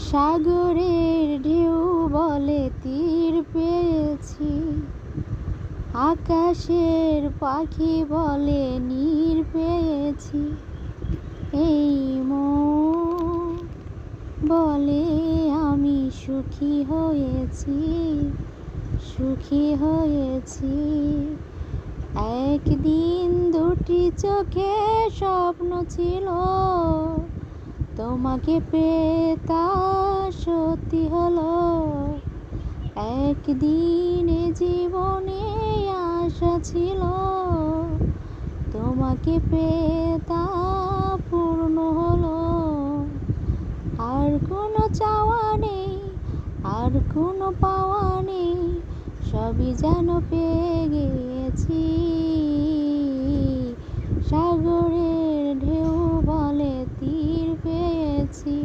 সাগরের ঢেউ বলে তীর পেয়েছি, আকাশের পাখি বলে নীড় পেয়েছি। এই মন বলে আমি সুখী হয়েছি, সুখী হয়েছি। একদিন দুটি চোখে স্বপ্ন ছিল, তোমাকে পেয়ে তা সত্যি হলো। একদিন জীবনে আশা ছিল, তোমাকে পেয়ে তা পূর্ণ হলো। আর কোনো চাওয়া নেই, আর কোনো পাওয়া নেই, সবই যেন পেয়ে গিয়েছি। সাগরের ঢেউ বলে তীর পেয়েছি।